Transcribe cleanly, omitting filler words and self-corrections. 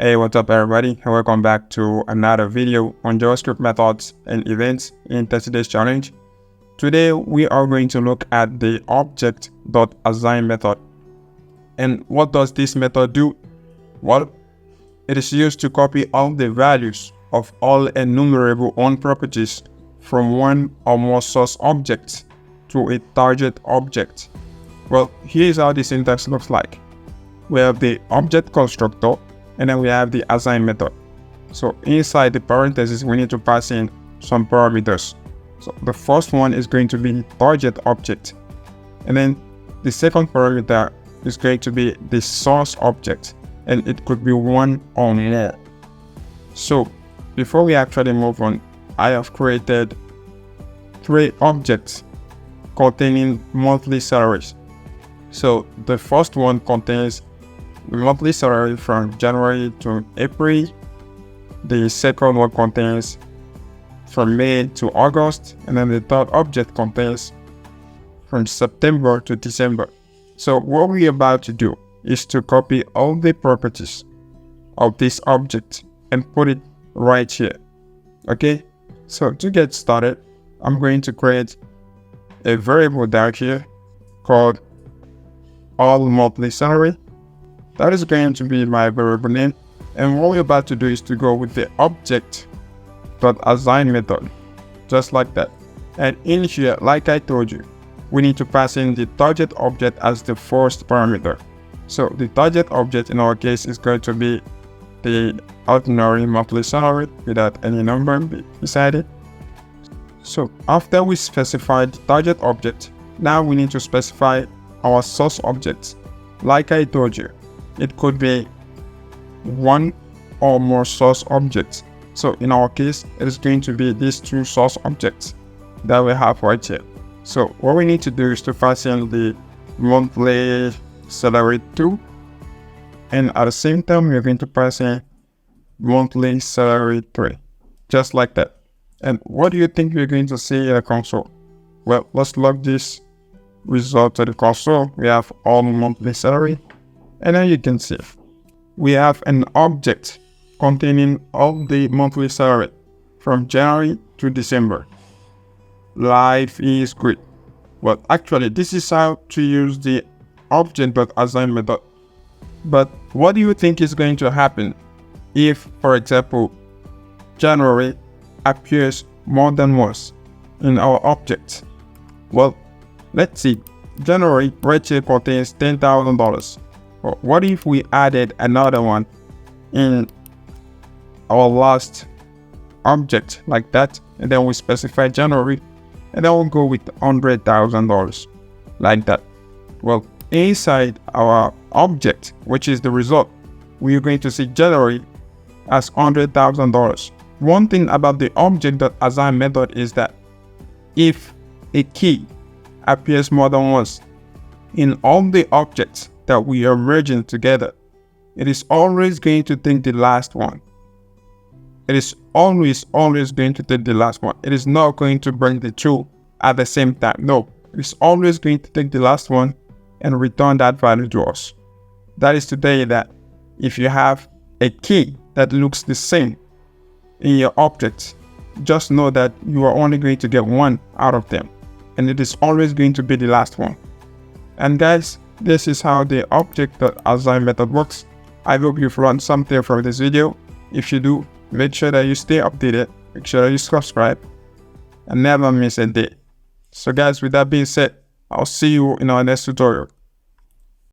Hey, what's up everybody? Welcome back to another video on JavaScript methods and events in 30 days challenge. Today we are going to look at the Object.assign method. And what does this method do? Well, it is used to copy all the values of all enumerable properties from one or more source objects to a target object. Well, here's how the syntax looks like. We have the object constructor, and then we have the assign method. So inside the parentheses, we need to pass in some parameters. So the first one is going to be the target object. And then the second parameter is going to be the source object. And it could be one or more. So before we actually move on, I have created 3 objects containing monthly salaries. So the first one contains monthly salary from January to April. The second one contains from May to August, and then the third object contains from September to December. So what we're about to do is to copy all the properties of this object and put it right here. Okay, so to get started, I'm going to create a variable down here called all monthly salary. That is going to be my variable name. And what we're about to do is to go with the Object.assign method, just like that. And in here, like I told you, we need to pass in the target object as the first parameter. So the target object in our case is going to be the ordinary monthly salary without any number beside it. So after we specify the target object, now we need to specify our source objects. Like I told you, it could be one or more source objects. So in our case, it is going to be these 2 source objects that we have right here. So what we need to do is to pass in the monthly salary 2, and at the same time we're going to pass in monthly salary 3, just like that. And what do you think we're going to see in the console? Well, let's log this result to the console. We have all monthly salary. And then you can see we have an object containing all the monthly salary from January to December. Life is great. Well, actually, this is how to use the Object.assign method. But what do you think is going to happen if, for example, January appears more than once in our object? Well, let's see. January right here contains $10,000. What if we added another one in our last object like that, and then we specify January, and then we'll go with $100,000 like that? Well, inside our object, which is the result, we're going to see January as $100,000. One thing about the Object.assign method is that if a key appears more than once in all the objects that we are merging together, it is always going to take the last one. It is always going to take the last one. It is not going to bring the 2 at the same time. No, it is always going to take the last one and return that value to us. That is to tell you that if you have a key that looks the same in your objects, just know that you are only going to get one out of them, and it is always going to be the last one. And guys, this is how the Object.assign method works. I hope you've learned something from this video. If you do, make sure that you stay updated, make sure that you subscribe, and never miss a day. So guys, with that being said, I'll see you in our next tutorial.